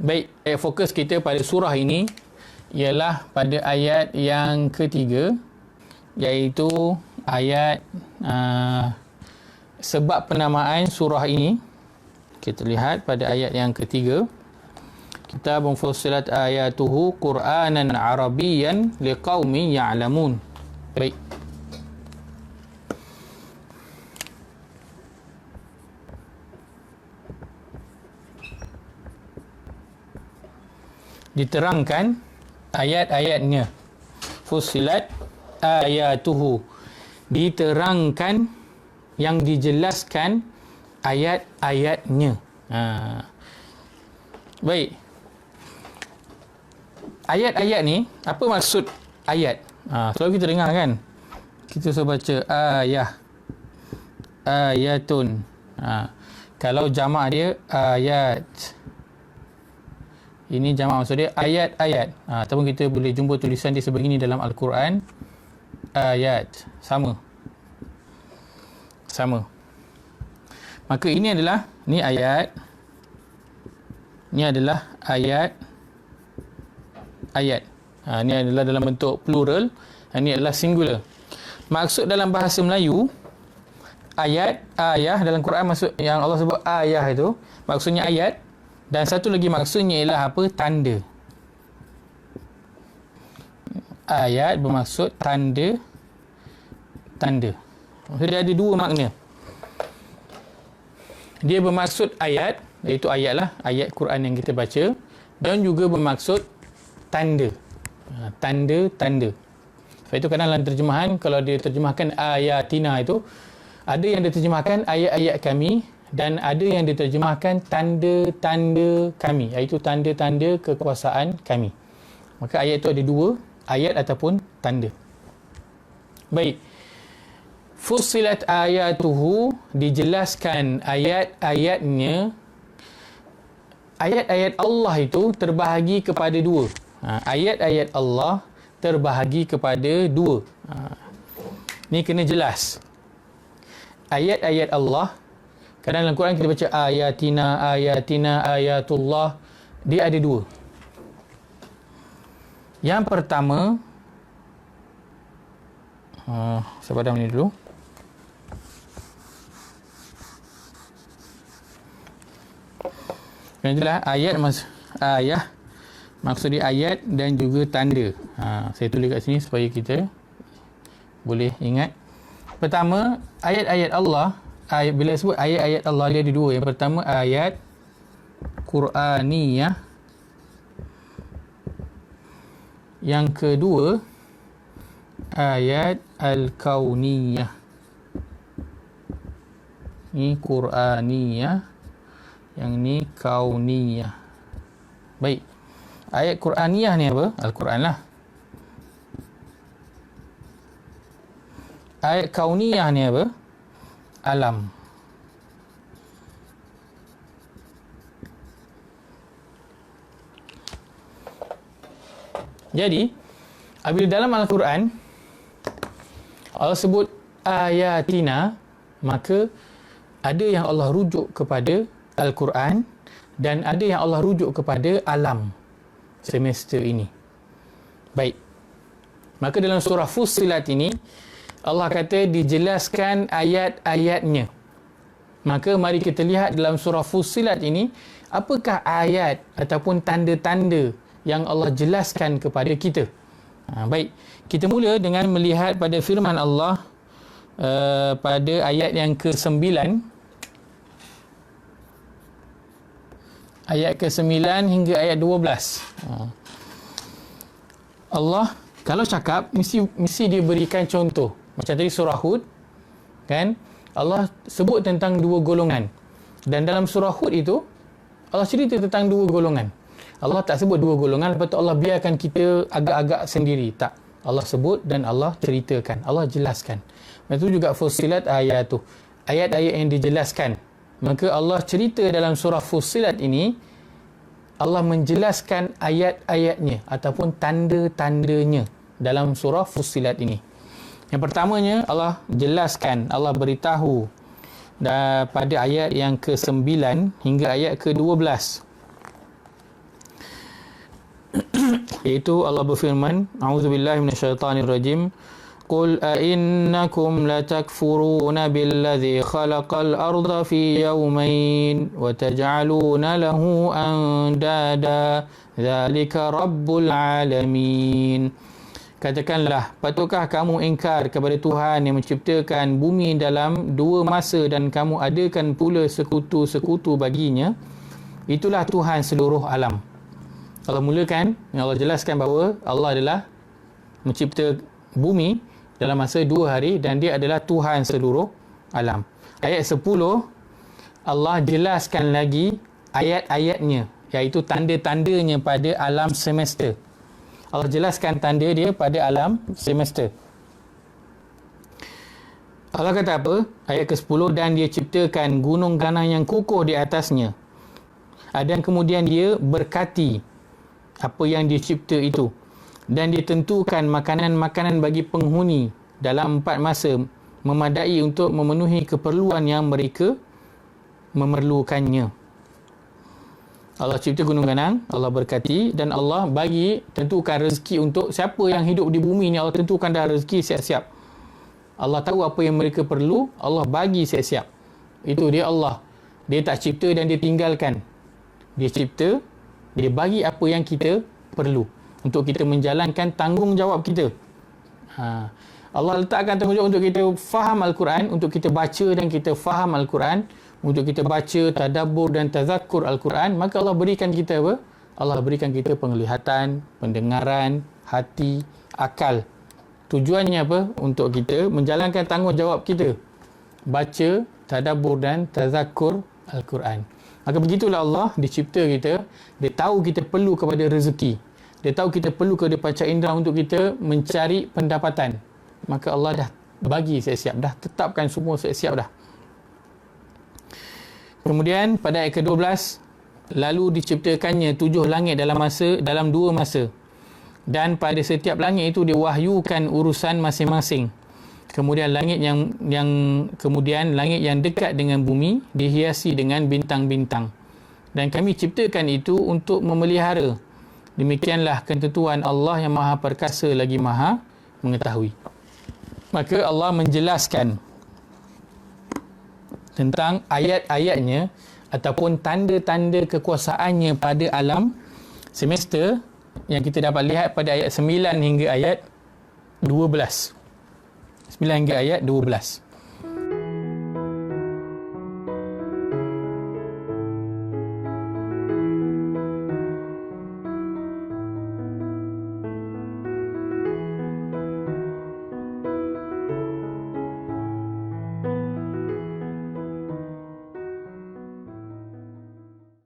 Baik, fokus kita pada surah ini ialah pada ayat yang ketiga, iaitu ayat sebab penamaan surah ini. Kita lihat pada ayat yang ketiga. Kitabun fussilat ayatuhu Qur'anan Arabiyyan liqaumin ya'lamun. Baik. Diterangkan ayat-ayatnya. Fussilat ayatuhu, diterangkan, yang dijelaskan ayat-ayatnya. Baik, ayat-ayat ni, apa maksud ayat? Selalu kita dengar kan, kita selalu baca ayah, ayatun. Kalau jamak dia ayat, ini jamak maksud dia ayat-ayat. Ataupun kita boleh jumpa tulisan dia sebegini dalam Al-Quran, ayat. Sama. Maka ini adalah, ni ayat, ni adalah ayat. Ni adalah dalam bentuk plural, ini adalah singular. Maksud dalam bahasa Melayu, ayat, ayah dalam Quran, maksud yang Allah sebut ayah itu, maksudnya ayat. Dan satu lagi maksudnya ialah apa? Tanda. Ayat bermaksud tanda. Dia ada dua makna. Dia bermaksud ayat, iaitu ayat lah, ayat Quran yang kita baca. Dan juga bermaksud tanda. Tanda. Sebab itu kadang dalam terjemahan, kalau dia terjemahkan ayatina itu, ada yang diterjemahkan ayat-ayat kami, dan ada yang diterjemahkan tanda-tanda kami, iaitu tanda-tanda kekuasaan kami. Maka ayat itu ada dua, ayat ataupun tanda. Baik. Fussilat ayatuhu, dijelaskan ayat-ayatnya. Ayat-ayat Allah itu terbahagi kepada dua. Ayat-ayat Allah terbahagi kepada dua. Ni kena jelas. Ayat-ayat Allah, kadang dalam Quran kita baca ayatina, ayatullah. Dia ada dua. Yang pertama, saya padam ni dulu. Yang jelas ayat ayah, maksud dia ayat dan juga tanda. Saya tulis kat sini supaya kita boleh ingat. Pertama, ayat-ayat Allah. Bila sebut ayat-ayat Allah, dia ada dua. Yang pertama, ayat Qur'aniyah. Yang kedua, ayat Al-Kauniyah. Ni Qur'aniyah, yang ni Kauniyah. Baik. Ayat Qur'aniyah ni apa? Al-Quran lah. Ayat Kauniyah ni apa? Alam. Jadi, apabila dalam Al-Quran Allah sebut ayatina, maka ada yang Allah rujuk kepada Al-Quran dan ada yang Allah rujuk kepada alam semesta ini. Baik. Maka dalam surah Fussilat ini, Allah kata dijelaskan ayat-ayatnya. Maka mari kita lihat dalam surah Fussilat ini, apakah ayat ataupun tanda-tanda yang Allah jelaskan kepada kita. Baik, kita mula dengan melihat pada firman Allah pada ayat yang ke-9. Ayat ke-9 hingga ayat 12. Allah kalau cakap, mesti dia berikan contoh. Macam tadi surah Hud, kan? Allah sebut tentang dua golongan. Dan dalam surah Hud itu, Allah cerita tentang dua golongan. Allah tak sebut dua golongan, lepas tu Allah biarkan kita agak-agak sendiri. Tak. Allah sebut dan Allah ceritakan. Allah jelaskan. Itu juga Fussilat ayat tu. Ayat-ayat yang dijelaskan. Maka Allah cerita dalam surah Fussilat ini, Allah menjelaskan ayat-ayatnya ataupun tanda-tandanya dalam surah Fussilat ini. Yang pertamanya, Allah jelaskan, Allah beritahu pada ayat yang ke-9 hingga ayat ke-12. Iaitu Allah berfirman, a'udzubillahi minasyaitonirrajim, qul a'innakum latakfuruna billadzi khalaqal arda fi yawmayn wa taj'aluna lahu andada dzalika rabbul alamin. Katakanlah, patukah kamu ingkar kepada Tuhan yang menciptakan bumi dalam 2 masa dan kamu adakan pula sekutu-sekutu baginya? Itulah Tuhan seluruh alam. Allah mulakan, Allah jelaskan bahawa Allah adalah mencipta bumi dalam masa 2 hari dan dia adalah Tuhan seluruh alam. Ayat 10, Allah jelaskan lagi ayat-ayatnya, iaitu tanda-tandanya pada alam semesta. Allah jelaskan tanda dia pada alam semesta. Allah kata apa? Ayat ke-10, dan dia ciptakan gunung ganang yang kokoh di atasnya. Dan kemudian dia berkati apa yang dia cipta itu. Dan dia tentukan makanan-makanan bagi penghuni dalam 4 masa, memadai untuk memenuhi keperluan yang mereka memerlukannya. Allah cipta gunung ganang, Allah berkati, dan Allah bagi tentukan rezeki untuk siapa yang hidup di bumi ni. Allah tentukan dah rezeki siap-siap. Allah tahu apa yang mereka perlu, Allah bagi siap-siap. Itu dia Allah. Dia tak cipta dan dia tinggalkan. Dia cipta, dia bagi apa yang kita perlu untuk kita menjalankan tanggungjawab kita. Allah letakkan tanggungjawab untuk kita faham Al-Quran, untuk kita baca dan kita faham Al-Quran, untuk kita baca, tadabbur dan tazakkur Al-Quran. Maka Allah berikan kita apa? Allah berikan kita penglihatan, pendengaran, hati, akal. Tujuannya apa? Untuk kita menjalankan tanggungjawab kita, baca, tadabbur dan tazakkur Al-Quran. Maka begitulah Allah dicipta kita. Dia tahu kita perlu kepada rezeki. Dia tahu kita perlu kepada panca indera untuk kita mencari pendapatan. Maka Allah dah bagi siap-siap, dah tetapkan semua siap-siap dah. Kemudian pada ayat ke-12, lalu diciptakannya 7 langit dalam 2 masa. Dan pada setiap langit itu diwahyukan urusan masing-masing. Kemudian langit yang dekat dengan bumi dihiasi dengan bintang-bintang. Dan kami ciptakan itu untuk memelihara. Demikianlah ketentuan Allah yang Maha Perkasa lagi Maha Mengetahui. Maka Allah menjelaskan tentang ayat-ayatnya ataupun tanda-tanda kekuasaannya pada alam semesta yang kita dapat lihat pada ayat 9 hingga ayat 12. 9 hingga ayat 12.